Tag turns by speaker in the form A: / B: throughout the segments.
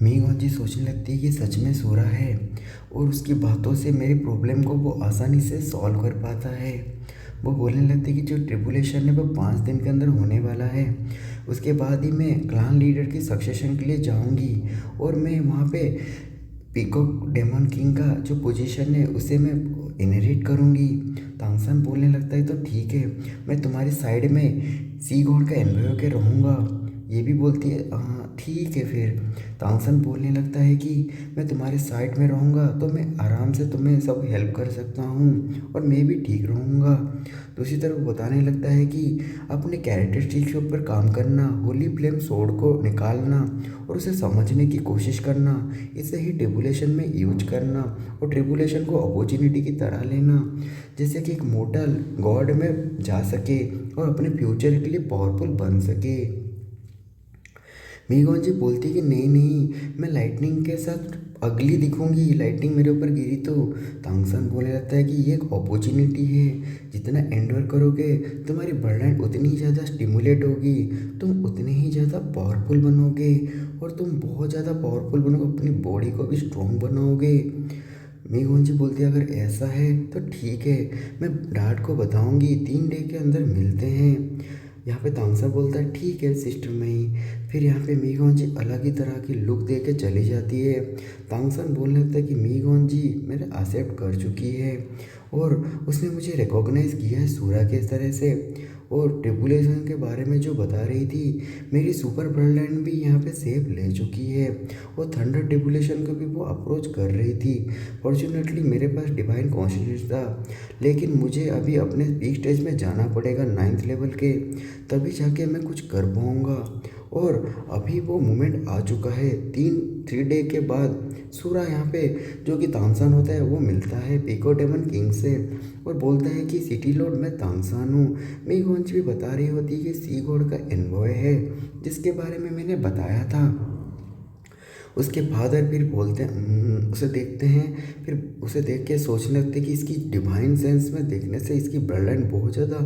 A: मीगोंजी सोचने लगती है कि सच में सूरा है और उसकी बातों से मेरी प्रॉब्लम को वो आसानी से सॉल्व कर पाता है। वो बोलने लगती है कि जो ट्रिबुलेशन है वो 5 दिन के अंदर होने वाला है। उसके बाद ही मैं क्लान लीडर की सक्सेशन के लिए जाऊंगी और मैं वहाँ पे पीकॉक डेमन किंग का जो पोजीशन है उसे मैं इनहेरिट करूंगी। तांगसन बोलने लगता है तो ठीक है, मैं तुम्हारी साइड में सी गॉड का एनवॉय होकर रहूँगा। ये भी बोलती है हाँ ठीक है फिर। तांगसन बोलने लगता है कि मैं तुम्हारे साइड में रहूँगा तो मैं आराम से तुम्हें सब हेल्प कर सकता हूँ और मैं भी ठीक रहूँगा। दूसरी तरफ बताने लगता है कि अपने कैरेक्टरिस्टिक के ऊपर काम करना, होली फ्लेम सोर्ड को निकालना और उसे समझने की कोशिश करना, इसे ही ट्रिबुलेशन में यूज करना और ट्रिबुलेशन को अपॉर्चुनिटी की तरह लेना, जैसे कि एक मोटल गॉड में जा सके और अपने फ्यूचर के लिए पावरफुल बन सके। मीगोंजी बोलती कि नहीं नहीं, मैं लाइटनिंग के साथ अगली दिखूंगी, लाइटनिंग मेरे ऊपर गिरी तो। तांगसन बोलने लगता है कि ये एक अपॉर्चुनिटी है, जितना एंडोर करोगे तुम्हारी ब्लड उतनी ही ज़्यादा स्टिमुलेट होगी, तुम उतने ही ज़्यादा पावरफुल बनोगे और तुम बहुत ज़्यादा पावरफुल बनोगे, अपनी बॉडी को भी स्ट्रॉन्ग बनाओगे। मीगोंजी बोलती है अगर ऐसा है तो ठीक है, मैं डार्ट को बताऊंगी, 3 डे के अंदर मिलते हैं। यहाँ पे तांगसा बोलता है ठीक है सिस्टर में ही। फिर यहाँ पे मीगोंजी अलग ही तरह की लुक दे के चली जाती है। तांगसन बोलने लगता है कि मीगोंजी मेरे एक्सेप्ट कर चुकी है और उसने मुझे रिकॉग्नाइज किया है सूरा के तरह से, और ट्रिबुलेशन के बारे में जो बता रही थी, मेरी सुपर ब्लड लाइन भी यहाँ पे सेफ ले चुकी है और थंडर ट्रिबुलेशन को भी वो अप्रोच कर रही थी। फॉर्चुनेटली मेरे पास डिवाइन कॉन्शियसनेस था, लेकिन मुझे अभी अपने पीक स्टेज में जाना पड़ेगा 9th लेवल के, तभी जाके मैं कुछ कर पाऊँगा। और अभी वो मोमेंट आ चुका है। 3 डे के बाद सूरा यहाँ पे जो कि तांगसान होता है वो मिलता है पीको डेमन किंग से और बोलता है कि सिटी लॉर्ड मैं तांगसान हूँ। मीगोंज भी बता रही होती है कि सी गॉड का एनवॉय है जिसके बारे में मैंने बताया था। उसके फादर फिर बोलते हैं उसे देखते हैं, फिर उसे देख के सोचने लगते हैं कि इसकी डिवाइन सेंस में देखने से इसकी ब्लड लाइन बहुत ज़्यादा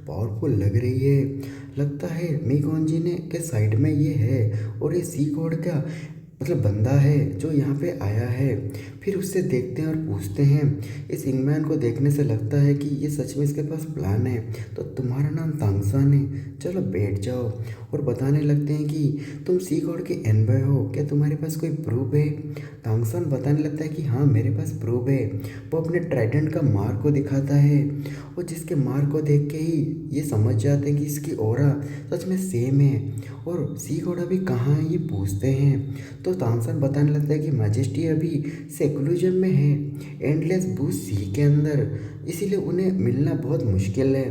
A: पावरफुल लग रही है। लगता है मीगोंजी ने के साइड में ये है और ये सी गॉड का मतलब बंदा है जो यहाँ पे आया है। फिर उससे देखते हैं और पूछते हैं, इस इंगमैन को देखने से लगता है कि ये सच में इसके पास प्लान है, तो तुम्हारा नाम तांगसान है, चलो बैठ जाओ। और बताने लगते हैं कि तुम सी गॉड के एनबॉय हो, क्या तुम्हारे पास कोई प्रूफ है। तांगसान बताने लगता है कि हाँ मेरे पास प्रूफ है। वो अपने ट्राइडेंट का मार्क को दिखाता है और जिसके मार्क को देख के ही ये समझ जाते हैं कि इसकी ऑरा सच में सेम है। और सी गॉड अभी कहाँ है ये पूछते हैं तो तांगसान बताने लगता है कि मैजेस्टी अभी सेकुलरिज्म में है, एंडलेस बूथ सी के अंदर, इसीलिए उन्हें मिलना बहुत मुश्किल है।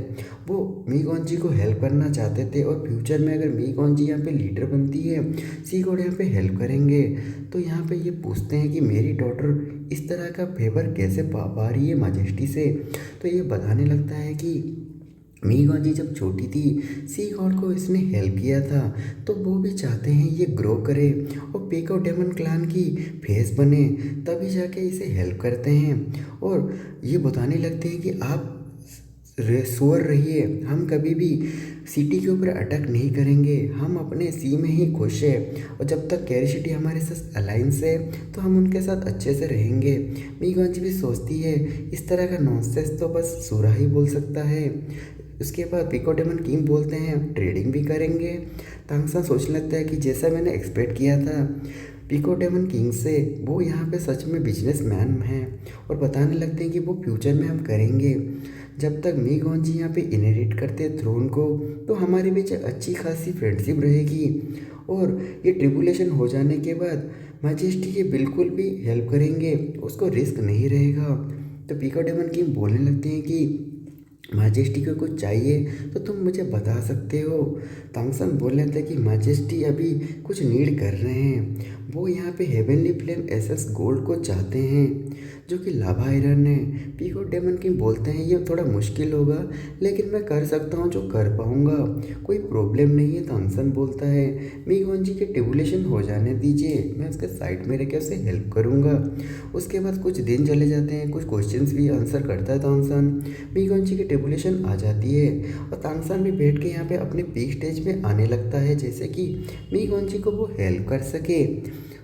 A: वो मीगोंजी को हेल्प करना चाहते थे और फ्यूचर में अगर मीगोंजी यहाँ पे लीडर बनती है, सी गॉड यहाँ पे हेल्प करेंगे। तो यहाँ पे ये पूछते हैं कि मेरी डॉटर इस तरह का फेवर कैसे पा रही है मैजेस्टी से। तो ये बताने लगता है कि मीगोंजी जब छोटी थी सी गॉड को इसने हेल्प किया था, तो वो भी चाहते हैं ये ग्रो करे और पीको डेमन क्लान की फेस बने, तभी जाके इसे हेल्प करते हैं। और ये बताने लगते हैं कि आप श्योर रहिए, हम कभी भी सिटी के ऊपर अटैक नहीं करेंगे, हम अपने सी में ही खुश है और जब तक कैरी सिटी हमारे साथ अलायंस है तो हम उनके साथ अच्छे से रहेंगे। मीगोंजी भी सोचती है इस तरह का नॉनसेंस तो बस सूरा ही बोल सकता है। उसके बाद पीको डेमन किंग बोलते हैं ट्रेडिंग भी करेंगे। तांगसान सोचने लगता है कि जैसा मैंने एक्सपेक्ट किया था पीको डेमन किंग से, वो यहाँ पे सच में बिजनेस मैन हैं और बताने लगते हैं कि वो फ्यूचर में हम करेंगे। जब तक मीगोंजी यहाँ पे इनहेरिट करते हैं थ्रोन को, तो हमारे बीच अच्छी खासी फ्रेंडशिप रहेगी और ये ट्रिबुलेशन हो जाने के बाद मैजेस्टी के बिल्कुल भी हेल्प करेंगे, उसको रिस्क नहीं रहेगा। तो पीको डेमन किंग बोलने लगते हैं कि मैजेस्टी को कुछ चाहिए तो तुम मुझे बता सकते हो। तांगसन बोल रहे थे कि मैजेस्टी अभी कुछ नीड कर रहे हैं, वो यहाँ पे हेवनली फ्लेम एसएस गोल्ड को चाहते हैं जो कि लावा आयरन है। पीको डेमन किंग बोलते हैं ये थोड़ा मुश्किल होगा, लेकिन मैं कर सकता हूँ जो कर पाऊँगा, कोई प्रॉब्लम नहीं है। तांगसन बोलता है मीगोंजी के ट्रिबुलेशन हो जाने दीजिए, मैं उसके साइड में रह के उसे हेल्प करूँगा। उसके बाद कुछ दिन चले जाते हैं, कुछ क्वेश्चंस भी आंसर करता है तांगसन, मीगोंजी की ट्रिबुलेशन आ जाती है और तांगसान भी बैठ के यहाँ पे अपने पीक स्टेज पे आने लगता है जैसे कि मीगोंजी को वो हेल्प कर सके।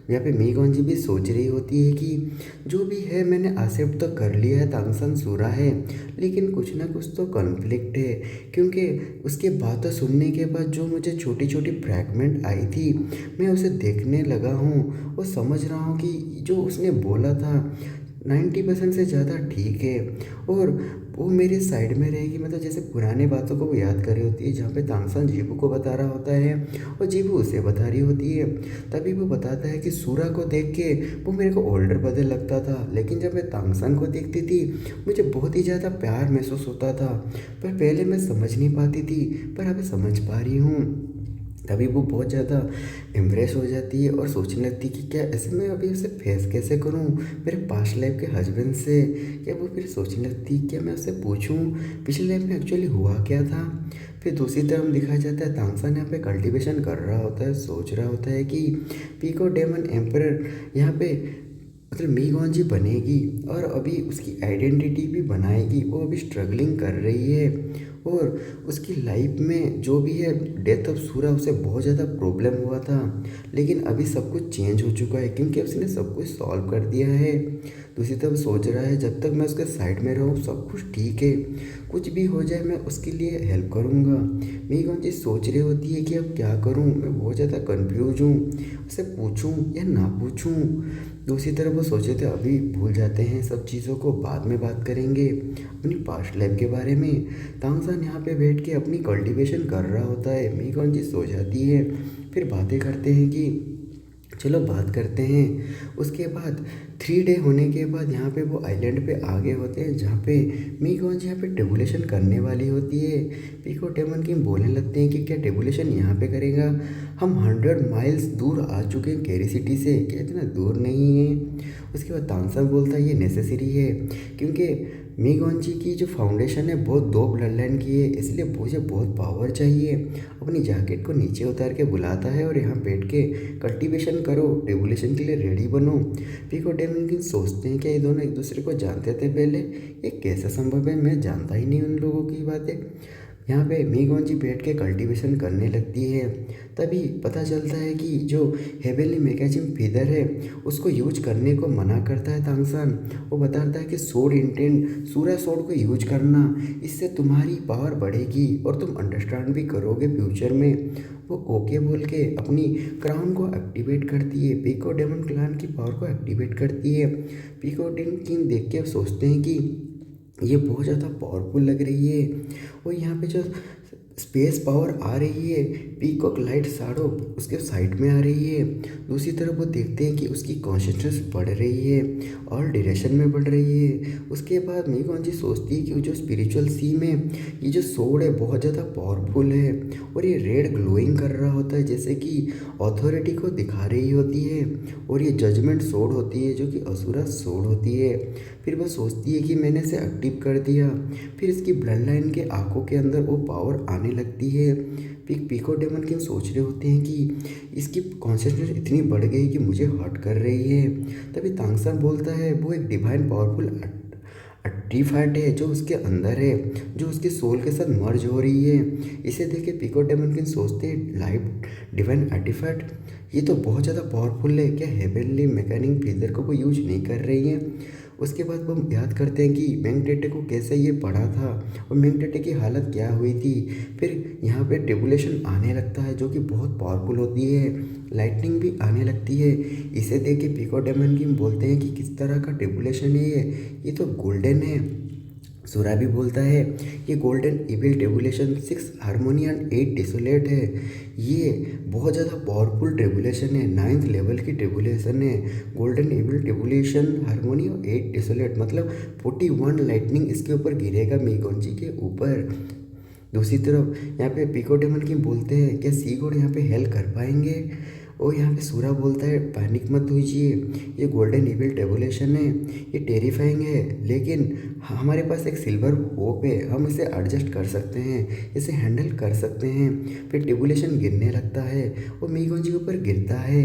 A: यहाँ पे मीगोंजी भी सोच रही होती है कि जो भी है मैंने एक्सेप्ट तो कर लिया है, तांगसन सूरा है, लेकिन कुछ ना कुछ तो कॉन्फ्लिक्ट है। क्योंकि उसकी बातें सुनने के बाद जो मुझे छोटी छोटी फ्रैगमेंट आई थी, मैं उसे देखने लगा हूँ और समझ रहा हूँ कि जो उसने बोला था 90% से ज़्यादा ठीक है। और वो मेरे साइड में रहेगी, मतलब जैसे पुरानी बातों को वो याद कर रही होती है, जहाँ पे तांगसन जीबू को बता रहा होता है और जीबू उसे बता रही होती है। तभी वो बताता है कि सूरा को देख के वो मेरे को ओल्डर ब्रदर लगता था, लेकिन जब मैं तांगसन को देखती थी मुझे बहुत ही ज़्यादा प्यार महसूस होता था। पर पहले मैं समझ नहीं पाती थी, पर अब समझ पा रही हूँ। तभी वो बहुत ज़्यादा इम्प्रेस हो जाती है और सोचने लगती है कि क्या ऐसे मैं अभी उसे फेस कैसे करूं मेरे पास्ट लाइफ के हस्बैंड से। या वो फिर सोचने लगती है क्या मैं उससे पूछूं पिछली लाइफ में एक्चुअली हुआ क्या था। फिर दूसरी तरफ दिखाया जाता है तांगसन यहाँ पे कल्टीवेशन कर रहा होता है, सोच रहा होता है कि पीको डेमन एम्परर यहाँ पे मतलब मीगोंजी बनेगी और अभी उसकी आइडेंटिटी भी बनाएगी। वो अभी स्ट्रगलिंग कर रही है और उसकी लाइफ में जो भी है डेथ ऑफ सूरा उसे बहुत ज़्यादा प्रॉब्लम हुआ था, लेकिन अभी सब कुछ चेंज हो चुका है क्योंकि उसने सब कुछ सॉल्व कर दिया है। दूसरी तरफ सोच रहा है जब तक मैं उसके साइड में रहूँ सब कुछ ठीक है, कुछ भी हो जाए मैं उसके लिए हेल्प करूँगा। मीगोंजी सोच रही होती है कि अब क्या करूँ, मैं बहुत ज़्यादा कन्फ्यूज हूँ, उसे पूछूँ या ना पूछूँ। दूसरी तरफ वो सोचे थे अभी भूल जाते हैं सब चीज़ों को, बाद में बात करेंगे अपनी पास्ट लाइफ के बारे में। तांगसान यहाँ पे बैठ के अपनी कल्टीवेशन कर रहा होता है, मीगोंजी सो जाती है। फिर बातें करते हैं कि चलो बात करते हैं। उसके बाद 3 डे होने के बाद यहाँ पे वो आइलैंड पे आ गए होते हैं जहाँ पे मीगोंजी यहाँ पे टेबुलेशन करने वाली होती है। पीको डेमन किंग बोलने लगते हैं कि क्या टेबुलेशन यहाँ पे करेगा, हम 100 माइल्स दूर आ चुके हैं कैरी सिटी से, क्या इतना दूर नहीं है। उसके बाद तांगसन बोलता है ये नेसेसरी है क्योंकि मीगोंजी की जो फाउंडेशन है बहुत दो ब्लड लाइन की है, इसलिए मुझे बहुत पावर चाहिए। अपनी जैकेट को नीचे उतार के बुलाता है और यहाँ बैठ के कल्टीवेशन करो, रेवोल्यूशन के लिए रेडी बनो। पीको डेमन सोचते हैं कि ये दोनों एक दूसरे को जानते थे पहले, ये कैसा संभव है, मैं जानता ही नहीं उन लोगों की बातें। यहाँ पे मीगोंजी बैठ के कल्टीवेशन करने लगती है। तभी पता चलता है कि जो हेवेनली मैकेजिम फीदर है उसको यूज करने को मना करता है तांगसन। वो बताता है कि सोड इंटेंट सूरा सोड को यूज करना, इससे तुम्हारी पावर बढ़ेगी और तुम अंडरस्टैंड भी करोगे फ्यूचर में। वो ओके बोल के अपनी क्राउन को एक्टिवेट करती है, पीको डेमन क्लान की पावर को एक्टिवेट करती है। पीको डेमन किंग देख के सोचते हैं कि ये बहुत ज़्यादा पावरफुल लग रही है। और यहाँ पे जो स्पेस पावर आ रही है, पीकॉक लाइट शैडो उसके साइड में आ रही है। दूसरी तरफ वो देखते हैं कि उसकी कॉन्शियसनेस बढ़ रही है और डायरेक्शन में बढ़ रही है। उसके बाद मीगोंजी सोचती है कि जो स्पिरिचुअल सी में ये जो सोड है बहुत ज़्यादा पावरफुल है और ये रेड ग्लोइंग कर रहा होता है जैसे कि अथॉरिटी को दिखा रही होती है। और ये जजमेंट सोड होती है जो कि असुरा सोड होती है। फिर वह सोचती है कि मैंने इसे एक्टिव कर दिया। फिर इसकी ब्लड लाइन के आंखों के अंदर वो पावर आने लगती है। पीको डेमन किंग सोच रहे होते हैं कि इसकी कॉन्शियसनेस इतनी बढ़ गई कि मुझे हर्ट कर रही है। तभी तांगसन बोलता है वो एक डिवाइन पावरफुल आर्टिफैक्ट है जो उसके अंदर है, जो उसके सोल के साथ मर्ज हो रही है। इसे देख के पीको डेमन किंग सोचते हैं लाइफ डिवाइन आर्टिफैक्ट, ये तो बहुत ज़्यादा पावरफुल है, क्या हेवनली मैकेनिक फीदर को कोई यूज नहीं कर रही है। उसके बाद वो याद करते हैं कि मेंगटेटे को कैसे ये पढ़ा था और मेंगटेटे की हालत क्या हुई थी। फिर यहाँ पे ट्रिबुलेशन आने लगता है जो कि बहुत पावरफुल होती है, लाइटनिंग भी आने लगती है। इसे देख के पीको डेमन किंग बोलते हैं कि किस तरह का ट्रिबुलेशन है ये तो गोल्डन है। सूरा भी बोलता है ये golden evil tabulation 6 harmony and 8 desolate है, ये बहुत ज़्यादा पावरफुल टेबुलेशन है, 9th लेवल की टेबुलेशन है। गोल्डन इविल टेबुलेशन हारमोनी और 8 डिसोलेट मतलब 41 लाइटनिंग इसके ऊपर गिरेगा मीगोंजी के ऊपर। दूसरी तरफ यहाँ पे पीको डेमन की बोलते हैं क्या सी गॉड यहाँ पे हेल्प कर पाएंगे। और यहाँ पे सूरा बोलता है पैनिक मत होइए, ये गोल्डन इविल टेबुलेशन है, ये टेरिफाइंग है, लेकिन हमारे पास एक सिल्वर होप है, हम इसे एडजस्ट कर सकते हैं, इसे हैंडल कर सकते हैं। फिर टेबुलेशन गिरने लगता है और मीगोंजी के ऊपर गिरता है।